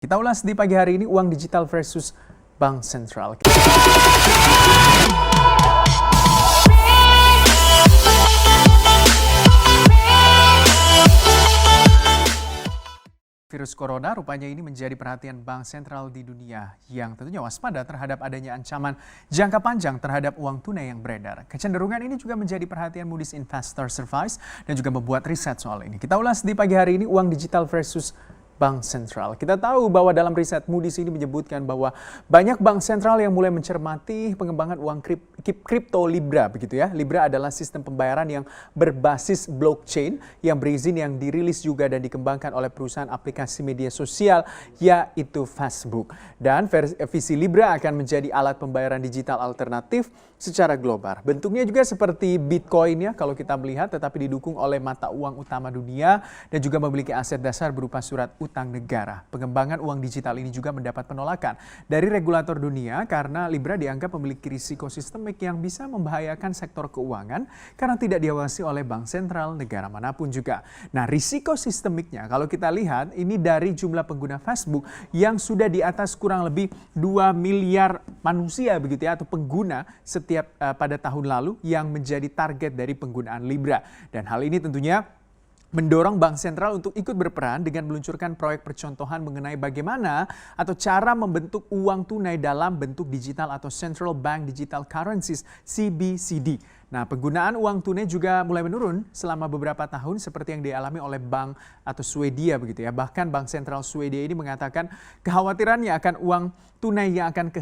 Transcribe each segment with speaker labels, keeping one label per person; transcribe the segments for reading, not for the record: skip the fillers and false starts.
Speaker 1: Kita ulas di pagi hari ini uang digital versus bank sentral. Virus corona rupanya ini menjadi perhatian bank sentral di dunia yang tentunya waspada terhadap adanya ancaman jangka panjang terhadap uang tunai yang beredar. Kecenderungan ini juga menjadi perhatian Moody's Investor Service dan juga membuat riset soal ini. Kita ulas di pagi hari ini uang digital versus bank sentral. Kita tahu bahwa dalam riset Moody's ini menyebutkan bahwa banyak bank sentral yang mulai mencermati pengembangan uang kripto Libra begitu ya. Libra adalah sistem pembayaran yang berbasis blockchain yang berizin yang dirilis juga dan dikembangkan oleh perusahaan aplikasi media sosial yaitu Facebook. Dan visi Libra akan menjadi alat pembayaran digital alternatif secara global. Bentuknya juga seperti Bitcoin ya kalau kita melihat, tetapi didukung oleh mata uang utama dunia dan juga memiliki aset dasar berupa surat utang negara. Pengembangan uang digital ini juga mendapat penolakan dari regulator dunia karena Libra dianggap memiliki risiko sistemik yang bisa membahayakan sektor keuangan karena tidak diawasi oleh bank sentral negara manapun juga. Nah, risiko sistemiknya kalau kita lihat ini dari jumlah pengguna Facebook yang sudah di atas kurang lebih 2 miliar manusia begitu ya atau pengguna setiap pada tahun lalu yang menjadi target dari penggunaan Libra. Dan hal ini tentunya mendorong bank sentral untuk ikut berperan dengan meluncurkan proyek percontohan mengenai bagaimana atau cara membentuk uang tunai dalam bentuk digital atau Central Bank Digital Currencies (CBCD). Nah, penggunaan uang tunai juga mulai menurun selama beberapa tahun seperti yang dialami oleh bank atau Swedia begitu ya. Bahkan Bank Sentral Swedia ini mengatakan kekhawatirannya akan uang tunai yang akan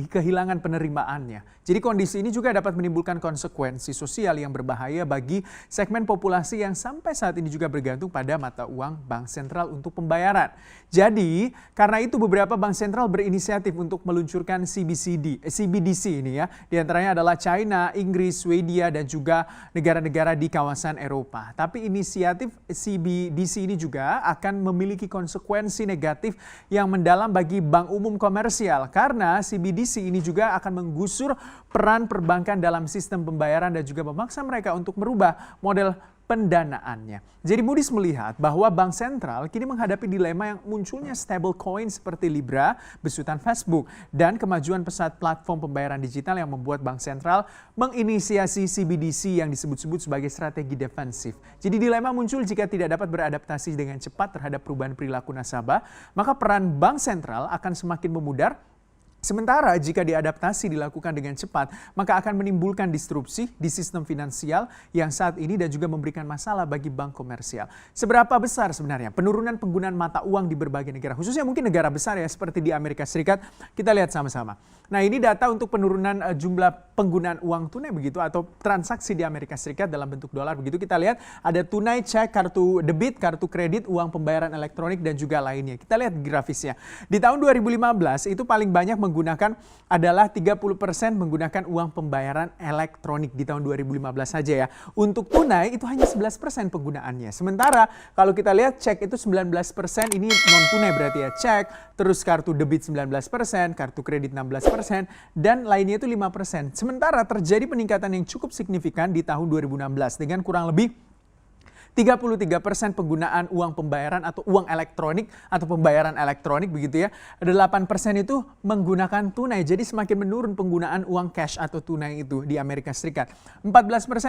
Speaker 1: kehilangan penerimaannya. Jadi kondisi ini juga dapat menimbulkan konsekuensi sosial yang berbahaya bagi segmen populasi yang sampai saat ini juga bergantung pada mata uang bank sentral untuk pembayaran. Jadi, karena itu beberapa bank sentral berinisiatif untuk meluncurkan CBDC ini ya. Di antaranya adalah China, Inggris, Swedia, dan juga negara-negara di kawasan Eropa. Tapi inisiatif CBDC ini juga akan memiliki konsekuensi negatif yang mendalam bagi bank umum komersial karena CBDC ini juga akan menggusur peran perbankan dalam sistem pembayaran dan juga memaksa mereka untuk merubah model pendanaannya. Jadi Moody's melihat bahwa bank sentral kini menghadapi dilema yang munculnya stablecoin seperti Libra, besutan Facebook, dan kemajuan pesat platform pembayaran digital yang membuat bank sentral menginisiasi CBDC yang disebut-sebut sebagai strategi defensif. Jadi dilema muncul jika tidak dapat beradaptasi dengan cepat terhadap perubahan perilaku nasabah, maka peran bank sentral akan semakin memudar. Sementara jika diadaptasi dilakukan dengan cepat, maka akan menimbulkan disrupsi di sistem finansial yang saat ini dan juga memberikan masalah bagi bank komersial. Seberapa besar sebenarnya penurunan penggunaan mata uang di berbagai negara, khususnya mungkin negara besar ya seperti di Amerika Serikat, kita lihat sama-sama. Nah, ini data untuk penurunan jumlah penggunaan uang tunai begitu atau transaksi di Amerika Serikat dalam bentuk dolar begitu. Kita lihat ada tunai, cek, kartu debit, kartu kredit, uang pembayaran elektronik dan juga lainnya. Kita lihat grafisnya. Di tahun 2015 itu paling banyak menggunakan adalah 30% menggunakan uang pembayaran elektronik di tahun 2015 saja ya. Untuk tunai itu hanya 11% penggunaannya. Sementara kalau kita lihat cek itu 19%, ini non tunai berarti ya, cek, terus kartu debit 19%, kartu kredit 16%, dan lainnya itu 5%. Sementara terjadi peningkatan yang cukup signifikan di tahun 2016 dengan kurang lebih 33% penggunaan uang pembayaran atau uang elektronik atau pembayaran elektronik begitu ya. 8% itu menggunakan tunai. Jadi semakin menurun penggunaan uang cash atau tunai itu di Amerika Serikat. 14%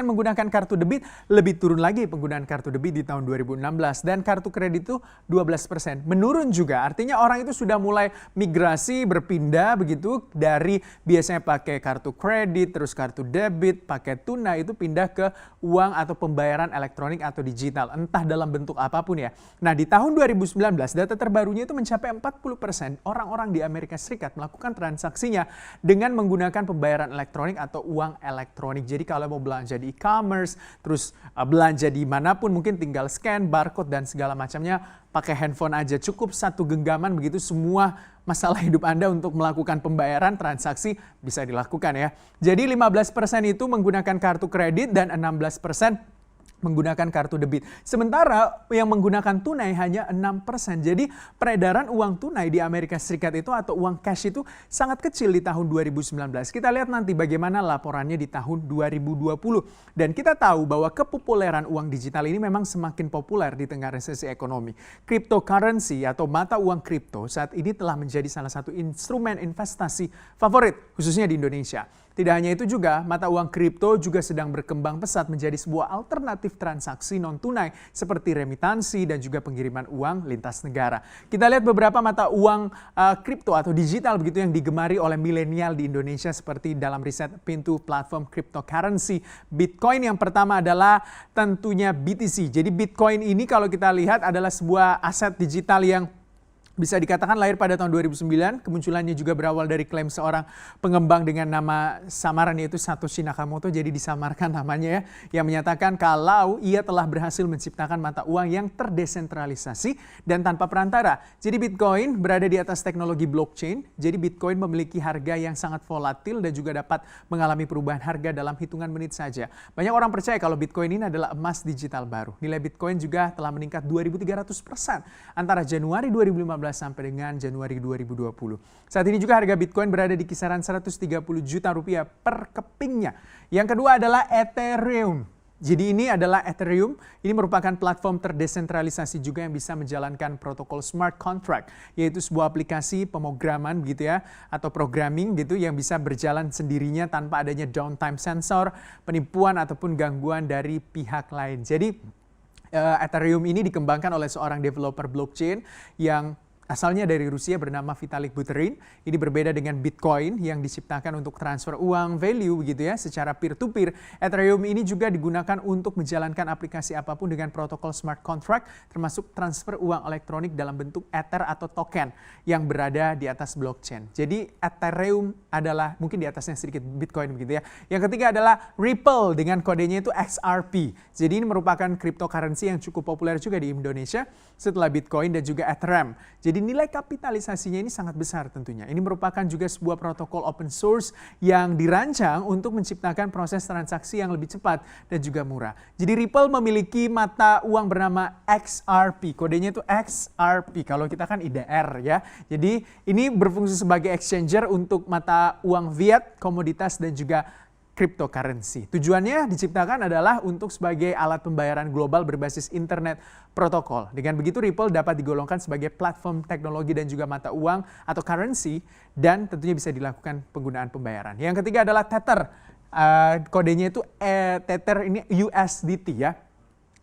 Speaker 1: menggunakan kartu debit, lebih turun lagi penggunaan kartu debit di tahun 2016 dan kartu kredit itu 12%. Menurun juga. Artinya orang itu sudah mulai migrasi berpindah begitu dari biasanya pakai kartu kredit, terus kartu debit, pakai tunai itu pindah ke uang atau pembayaran elektronik atau digital, entah dalam bentuk apapun ya. Nah, di tahun 2019 data terbarunya itu mencapai 40% orang-orang di Amerika Serikat melakukan transaksinya dengan menggunakan pembayaran elektronik atau uang elektronik. Jadi kalau mau belanja di e-commerce, terus belanja di manapun mungkin tinggal scan barcode dan segala macamnya pakai handphone aja, cukup satu genggaman begitu semua masalah hidup Anda untuk melakukan pembayaran transaksi bisa dilakukan ya. Jadi 15% itu menggunakan kartu kredit dan 16% menggunakan kartu debit. Sementara yang menggunakan tunai hanya 6%. Jadi peredaran uang tunai di Amerika Serikat itu atau uang cash itu sangat kecil di tahun 2019. Kita lihat nanti bagaimana laporannya di tahun 2020. Dan kita tahu bahwa kepopuleran uang digital ini memang semakin populer di tengah resesi ekonomi. Cryptocurrency atau mata uang kripto saat ini telah menjadi salah satu instrumen investasi favorit khususnya di Indonesia. Tidak hanya itu juga, mata uang kripto juga sedang berkembang pesat menjadi sebuah alternatif transaksi non-tunai seperti remitansi dan juga pengiriman uang lintas negara. Kita lihat beberapa mata uang kripto atau digital begitu yang digemari oleh milenial di Indonesia seperti dalam riset pintu platform cryptocurrency. Bitcoin yang pertama adalah tentunya BTC. Jadi Bitcoin ini kalau kita lihat adalah sebuah aset digital yang bisa dikatakan lahir pada tahun 2009, kemunculannya juga berawal dari klaim seorang pengembang dengan nama samaran yaitu Satoshi Nakamoto, jadi disamarkan namanya ya, yang menyatakan kalau ia telah berhasil menciptakan mata uang yang terdesentralisasi dan tanpa perantara. Jadi Bitcoin berada di atas teknologi blockchain, jadi Bitcoin memiliki harga yang sangat volatil dan juga dapat mengalami perubahan harga dalam hitungan menit saja. Banyak orang percaya kalau Bitcoin ini adalah emas digital baru. Nilai Bitcoin juga telah meningkat 2.300% antara Januari 2015 sampai dengan Januari 2020. Saat ini juga harga Bitcoin berada di kisaran 130 juta rupiah per kepingnya. Yang kedua adalah Ethereum. Jadi ini adalah Ethereum, ini merupakan platform terdesentralisasi juga yang bisa menjalankan protokol smart contract, yaitu sebuah aplikasi pemrograman gitu ya, atau programming gitu yang bisa berjalan sendirinya tanpa adanya downtime sensor, penipuan ataupun gangguan dari pihak lain. Jadi Ethereum ini dikembangkan oleh seorang developer blockchain yang asalnya dari Rusia bernama Vitalik Buterin. Ini berbeda dengan Bitcoin yang diciptakan untuk transfer uang value begitu ya secara peer-to-peer. Ethereum ini juga digunakan untuk menjalankan aplikasi apapun dengan protokol smart contract termasuk transfer uang elektronik dalam bentuk Ether atau token yang berada di atas blockchain. Jadi Ethereum adalah mungkin di atasnya sedikit Bitcoin begitu ya. Yang ketiga adalah Ripple dengan kodenya itu XRP. Jadi ini merupakan cryptocurrency yang cukup populer juga di Indonesia setelah Bitcoin dan juga Ethereum. Jadi nilai kapitalisasinya ini sangat besar tentunya. Ini merupakan juga sebuah protokol open source yang dirancang untuk menciptakan proses transaksi yang lebih cepat dan juga murah. Jadi Ripple memiliki mata uang bernama XRP. Kodenya itu XRP. Kalau kita kan IDR ya. Jadi ini berfungsi sebagai exchanger untuk mata uang fiat, komoditas dan juga cryptocurrency. Tujuannya diciptakan adalah untuk sebagai alat pembayaran global berbasis internet protokol. Dengan begitu Ripple dapat digolongkan sebagai platform teknologi dan juga mata uang atau currency dan tentunya bisa dilakukan penggunaan pembayaran. Yang ketiga adalah Tether. Kodenya itu Tether ini USDT ya.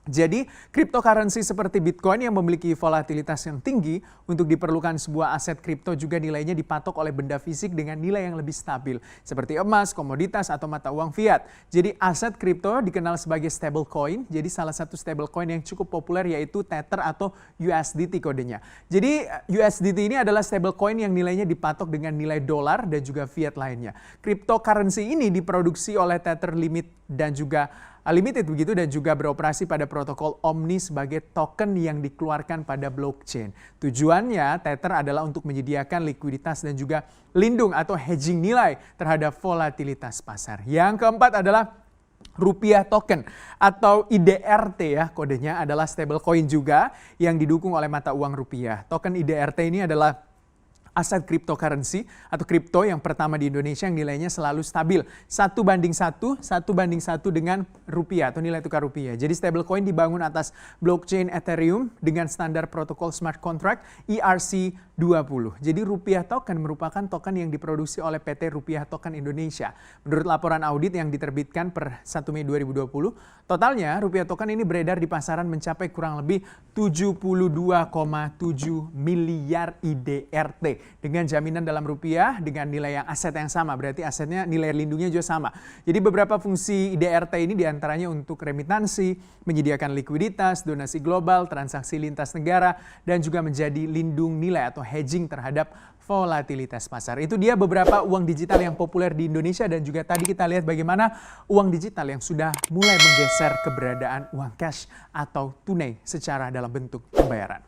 Speaker 1: Jadi, cryptocurrency seperti Bitcoin yang memiliki volatilitas yang tinggi untuk diperlukan sebuah aset kripto juga nilainya dipatok oleh benda fisik dengan nilai yang lebih stabil, seperti emas, komoditas, atau mata uang fiat. Jadi, aset kripto dikenal sebagai stablecoin. Jadi, salah satu stablecoin yang cukup populer yaitu Tether atau USDT kodenya. Jadi, USDT ini adalah stablecoin yang nilainya dipatok dengan nilai dolar dan juga fiat lainnya. Cryptocurrency ini diproduksi oleh Tether Limited begitu dan juga beroperasi pada protokol Omni sebagai token yang dikeluarkan pada blockchain. Tujuannya Tether adalah untuk menyediakan likuiditas dan juga lindung atau hedging nilai terhadap volatilitas pasar. Yang keempat adalah Rupiah Token atau IDRT ya, kodenya adalah stablecoin juga yang didukung oleh mata uang rupiah. Token IDRT ini adalah aset cryptocurrency atau kripto yang pertama di Indonesia yang nilainya selalu stabil 1:1 dengan rupiah atau nilai tukar rupiah. Jadi stablecoin dibangun atas blockchain Ethereum dengan standar protokol smart contract ERC-20. Jadi Rupiah Token merupakan token yang diproduksi oleh PT Rupiah Token Indonesia. Menurut laporan audit yang diterbitkan per 1 Mei 2020, totalnya Rupiah Token ini beredar di pasaran mencapai kurang lebih 72,7 miliar IDRT. Dengan jaminan dalam rupiah dengan nilai yang aset yang sama, berarti asetnya nilai lindungnya juga sama. Jadi beberapa fungsi IDRT ini diantaranya untuk remitansi, menyediakan likuiditas, donasi global, transaksi lintas negara, dan juga menjadi lindung nilai atau hedging terhadap volatilitas pasar. Itu dia beberapa uang digital yang populer di Indonesia dan juga tadi kita lihat bagaimana uang digital yang sudah mulai menggeser keberadaan uang cash atau tunai secara dalam bentuk pembayaran.